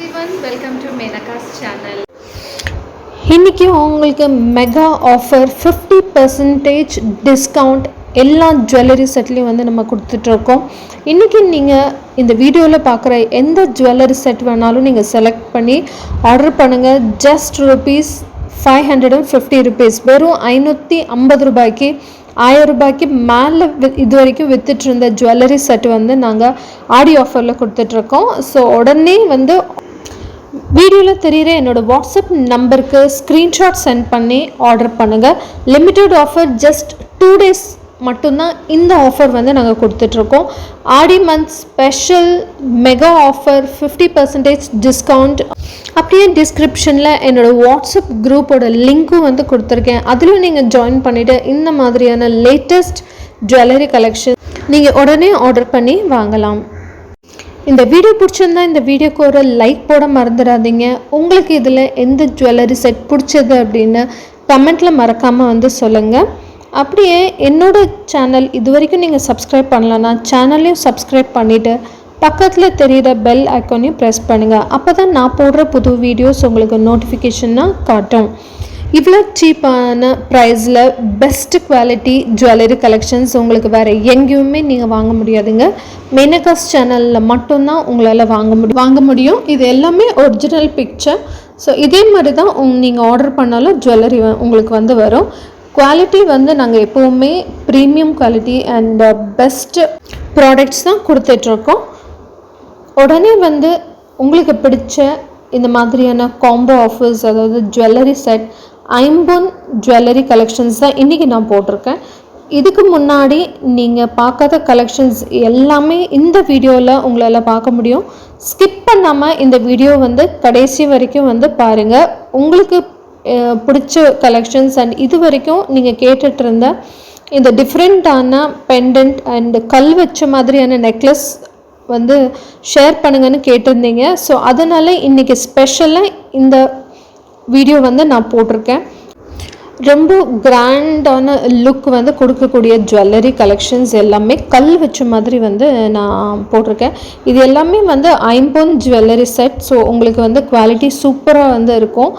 everyone, welcome to Menaka's channel. இன்றைக்கி உங்களுக்கு mega offer 50% discount எல்லா ஜுவல்லரி செட்லேயும் வந்து நம்ம கொடுத்துட்ருக்கோம். இன்றைக்கி நீங்கள் இந்த வீடியோவில் பார்க்குற எந்த ஜுவல்லரி செட் வேணாலும் நீங்கள் செலக்ட் பண்ணி ஆர்டர் பண்ணுங்கள். ஜஸ்ட் ₹550 வெறும் ₹550 ₹1000 மேலே இது வரைக்கும் விற்றுட்டு இருந்த ஜுவல்லரி செட் வந்து நாங்கள் ஆடி ஆஃபரில் கொடுத்துட்ருக்கோம். ஸோ உடனே வந்து வீடியோவில் தெரிகிற என்னோடய வாட்ஸ்அப் நம்பருக்கு ஸ்க்ரீன்ஷாட் சென்ட் பண்ணி ஆர்டர் பண்ணுங்கள். லிமிட்டட் ஆஃபர், ஜஸ்ட் 2 days மட்டும்தான் இந்த ஆஃபர் வந்து நாங்கள் கொடுத்துட்ருக்கோம். ஆடி month special mega offer 50% discount. அப்படியே டிஸ்கிரிப்ஷனில் என்னோடய வாட்ஸ்அப் குரூப்போட லிங்க்கும் வந்து கொடுத்துருக்கேன். அதிலும் நீங்கள் ஜாயின் பண்ணிவிட்டு இந்த மாதிரியான லேட்டஸ்ட் ஜுவல்லரி கலெக்ஷன் நீங்கள் உடனே ஆர்டர் பண்ணி வாங்கலாம். இந்த வீடியோ பிடிச்சிருந்தா இந்த வீடியோக்கு ஒரு லைக் போட மறந்துடாதீங்க. உங்களுக்கு இதில் எந்த ஜுவல்லரி செட் பிடிச்சது அப்படின்னு கமெண்ட்டில் மறக்காமல் வந்து சொல்லுங்கள். அப்படியே என்னோடய சேனல் இது வரைக்கும் நீங்கள் சப்ஸ்கிரைப் பண்ணலன்னா சேனலையும் சப்ஸ்கிரைப் பண்ணிவிட்டு பக்கத்தில் தெரிகிற பெல் ஐக்கானையும் ப்ரெஸ் பண்ணுங்கள். அப்போ தான் நான் போடுற புது வீடியோஸ் உங்களுக்கு நோட்டிஃபிகேஷனாக காட்டும். இவ்வளோ சீப்பான ப்ரைஸில் பெஸ்ட் குவாலிட்டி ஜுவல்லரி கலெக்ஷன்ஸ் உங்களுக்கு வேறு எங்கேயுமே நீங்கள் வாங்க முடியாதுங்க. மேனகாஸ் சேனலில் மட்டும்தான் உங்களால் வாங்க முடியும். இது எல்லாமே ஒரிஜினல் பிக்சர். ஸோ இதே மாதிரி தான் நீங்கள் ஆர்டர் பண்ணாலும் ஜுவல்லரி உங்களுக்கு வந்து வரும். குவாலிட்டி வந்து நாங்கள் எப்போவுமே premium quality and best products தான் கொடுத்துட்ருக்கோம். உடனே வந்து உங்களுக்கு பிடிச்ச இந்த மாதிரியான காம்போ ஆஃபர்ஸ், அதாவது ஜுவல்லரி செட், ஐம்பொன் ஜுவல்லரி கலெக்ஷன்ஸ் தான் இன்றைக்கி நான் போட்டிருக்கேன். இதுக்கு முன்னாடி நீங்கள் பார்க்காத கலெக்ஷன்ஸ் எல்லாமே இந்த வீடியோவில் உங்களால் பார்க்க முடியும். ஸ்கிப் பண்ணாமல் இந்த வீடியோ வந்து கடைசி வரைக்கும் வந்து பாருங்கள். உங்களுக்கு பிடிச்ச கலெக்ஷன்ஸ் அண்ட் இது வரைக்கும் நீங்கள் கேட்டுட்டு இருந்த இந்த டிஃப்ரெண்ட்டான பெண்டன்ட் அண்ட் கல் வச்ச மாதிரியான நெக்லஸ் வந்து ஷேர் பண்ணுங்கன்னு கேட்டிருந்தீங்க. ஸோ அதனால் இன்றைக்கி ஸ்பெஷலாக இந்த வீடியோ வந்து நான் போட்டிருக்கேன். ரொம்ப கிராண்டான லுக் வந்து கொடுக்கக்கூடிய ஜுவல்லரி கலெக்ஷன்ஸ் எல்லாமே கல் வச்ச மாதிரி வந்து நான் போட்டிருக்கேன். இது எல்லாமே வந்து ஐம்பொன் ஜுவல்லரி செட். ஸோ உங்களுக்கு வந்து குவாலிட்டி சூப்பராக வந்து இருக்கும்.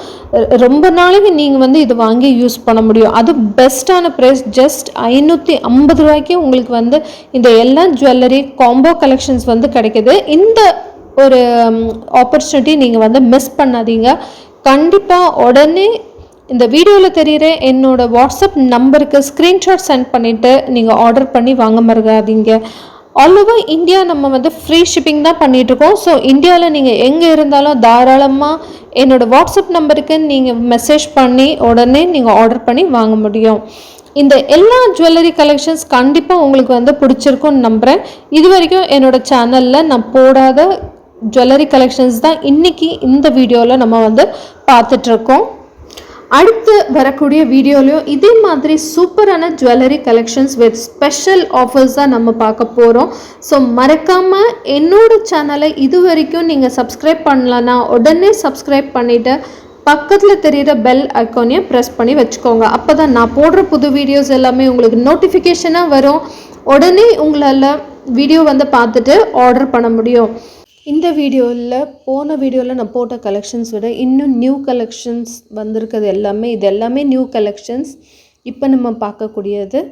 ரொம்ப நாளைக்கு நீங்கள் வந்து இது வாங்கி யூஸ் பண்ண முடியும். அது பெஸ்ட்டான ப்ரைஸ். ஜஸ்ட் ₹550 உங்களுக்கு வந்து இந்த எல்லா ஜுவல்லரி காம்போ கலெக்ஷன்ஸ் வந்து கிடைக்கிது. இந்த ஒரு ஆப்பர்ச்சுனிட்டி நீங்கள் வந்து மிஸ் பண்ணாதீங்க. கண்டிப்பாக உடனே இந்த வீடியோவில் தெரிகிற என்னோடய வாட்ஸ்அப் நம்பருக்கு ஸ்க்ரீன்ஷாட் சென்ட் பண்ணிவிட்டு நீங்கள் ஆர்டர் பண்ணி வாங்க மறக்காதீங்க. ஆல் ஓவர் இந்தியா நம்ம வந்து ஃப்ரீ ஷிப்பிங் தான் பண்ணிகிட்ருக்கோம். ஸோ இந்தியாவில் நீங்கள் எங்கே இருந்தாலும் தாராளமாக என்னோடய வாட்ஸ்அப் நம்பருக்கு நீங்கள் மெசேஜ் பண்ணி உடனே நீங்கள் ஆர்டர் பண்ணி வாங்க முடியும். இந்த எல்லா ஜுவல்லரி கலெக்ஷன்ஸ் கண்டிப்பாக உங்களுக்கு வந்து பிடிச்சிருக்குன்னு நம்புகிறேன். இது வரைக்கும் என்னோடய சேனலில் நான் போடாத ஜுவல்லரி கலெக்ஷன்ஸ் தான் இன்றைக்கி இந்த வீடியோவில் நம்ம வந்து பார்த்துட்ருக்கோம். அடுத்து வரக்கூடிய வீடியோலையும் இதே மாதிரி சூப்பரான jewellery collections with special offers தான் நம்ம பார்க்க போகிறோம். ஸோ மறக்காமல் என்னோடய சேனலை இது வரைக்கும் நீங்கள் சப்ஸ்கிரைப் பண்ணலன்னா உடனே சப்ஸ்கிரைப் பண்ணிவிட்டு பக்கத்தில் தெரிகிற பெல் ஐக்கானையும் ப்ரெஸ் பண்ணி வச்சுக்கோங்க. அப்போ தான் நான் போடுற புது வீடியோஸ் எல்லாமே உங்களுக்கு நோட்டிஃபிகேஷனாக வரும். உடனே உங்களால் வீடியோ வந்து பார்த்துட்டு ஆர்டர் பண்ண முடியும். இந்த போன வீடியோவில் நான் போட்ட கலெக்ஷன்ஸ் விட இன்னும் நியூ கலெக்ஷன்ஸ் வந்திருக்கிறது இது எல்லாமே நியூ கலெக்ஷன்ஸ். இப்போ நம்ம பார்க்கக்கூடியது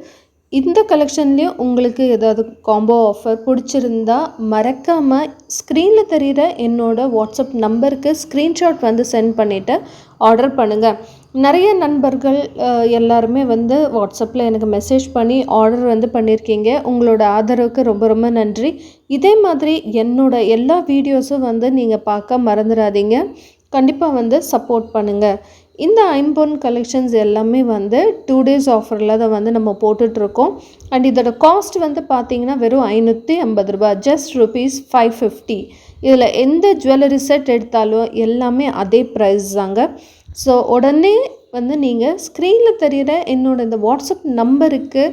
இந்த கலெக்ஷன்லேயும் உங்களுக்கு ஏதாவது காம்போ ஆஃபர் பிடிச்சிருந்தா மறக்காமல் ஸ்க்ரீனில் தெரிகிற என்னோடய வாட்ஸ்அப் நம்பருக்கு ஸ்க்ரீன்ஷாட் வந்து சென்ட் பண்ணிவிட்டு ஆர்டர் பண்ணுங்கள். நிறைய நண்பர்கள் எல்லாருமே வந்து வாட்ஸ்அப்பில் எனக்கு மெசேஜ் பண்ணி ஆர்டர் வந்து பண்ணியிருக்கீங்க. உங்களோட ஆதரவுக்கு ரொம்ப ரொம்ப நன்றி. இதே மாதிரி என்னோட எல்லா வீடியோஸும் வந்து நீங்கள் பார்க்க மறந்துடாதீங்க. கண்டிப்பாக வந்து சப்போர்ட் பண்ணுங்கள். இந்த ஐம்பொன் கலெக்ஷன்ஸ் எல்லாமே வந்து 2 days ஆஃபரில் தான் வந்து நம்ம போட்டுட்ருக்கோம். அண்ட் இதோட காஸ்ட் வந்து பார்த்திங்கன்னா வெறும் ₹550, ஜஸ்ட் ₹550. இதில் எந்த ஜுவல்லரி செட் எடுத்தாலும் எல்லாமே அதே ப்ரைஸ் தாங்க. ஸோ உடனே வந்து நீங்கள் ஸ்க்ரீனில் தெரிகிற என்னோட இந்த வாட்ஸ்அப் நம்பருக்கு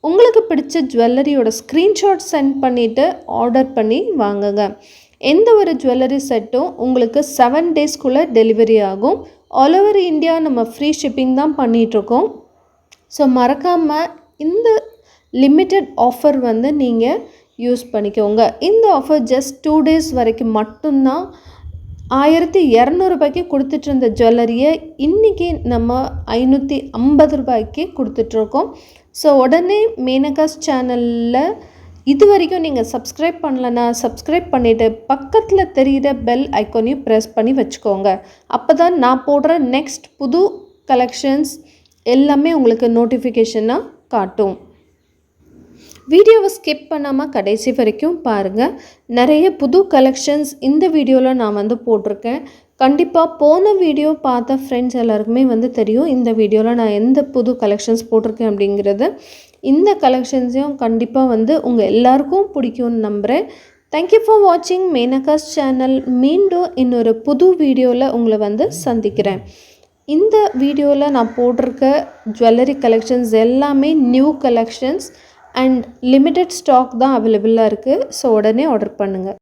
உங்களுக்கு பிடிச்ச ஜுவல்லரியோட ஸ்க்ரீன்ஷாட் சென்ட் பண்ணிவிட்டு ஆர்டர் பண்ணி வாங்குங்க. எந்த ஒரு ஜுவல்லரி செட்டும் உங்களுக்கு 7 daysக்குள்ளே டெலிவரி ஆகும். ஆல் ஓவர் இந்தியா நம்ம ஃப்ரீ ஷிப்பிங் தான் பண்ணிகிட்ருக்கோம். ஸோ மறக்காமல் இந்த லிமிட்டட் ஆஃபர் வந்து நீங்கள் யூஸ் பண்ணிக்கோங்க. இந்த ஆஃபர் ஜஸ்ட் 2 days வரைக்கும் மட்டும்தான். 1200 கொடுத்துட்டு இருந்த ஜுவல்லரியை இன்றைக்கி நம்ம 550 கொடுத்துட்ருக்கோம். ஸோ உடனே மேனகாஸ் சேனலில் இது வரைக்கும் நீங்கள் சப்ஸ்கிரைப் பண்ணலன்னா சப்ஸ்கிரைப் பண்ணிவிட்டு பக்கத்தில் தெரிகிற பெல் ஐக்கானையும் ப்ரெஸ் பண்ணி வச்சுக்கோங்க. அப்போ தான் நான் போடுற நெக்ஸ்ட் புது கலெக்ஷன்ஸ் எல்லாமே உங்களுக்கு நோட்டிஃபிகேஷனாக காட்டும். வீடியோவை ஸ்கிப் பண்ணாமல் கடைசி வரைக்கும் பாருங்கள். நிறைய புது கலெக்ஷன்ஸ் இந்த வீடியோவில் நான் போட்டிருக்கேன். கண்டிப்பாக போன வீடியோ பார்த்த ஃப்ரெண்ட்ஸ் எல்லாருக்குமே தெரியும் இந்த வீடியோவில் நான் எந்த புது கலெக்ஷன்ஸ் போட்டிருக்கேன் அப்படிங்கிறது. இந்த கலெக்ஷன்ஸையும் கண்டிப்பாக உங்கள் எல்லாருக்கும் பிடிக்கும்னு நம்புகிறேன். தேங்க்யூ ஃபார் வாட்சிங் மேனகாஸ் சேனல். மீண்டும் இன்னொரு புது வீடியோவில் உங்களை சந்திக்கிறேன். இந்த வீடியோவில் நான் போட்டிருக்க ஜுவல்லரி கலெக்ஷன்ஸ் எல்லாமே new collections and limited stock தான் அவைலபிளாக இருக்குது. ஸோ உடனே ஆர்டர் பண்ணுங்கள்.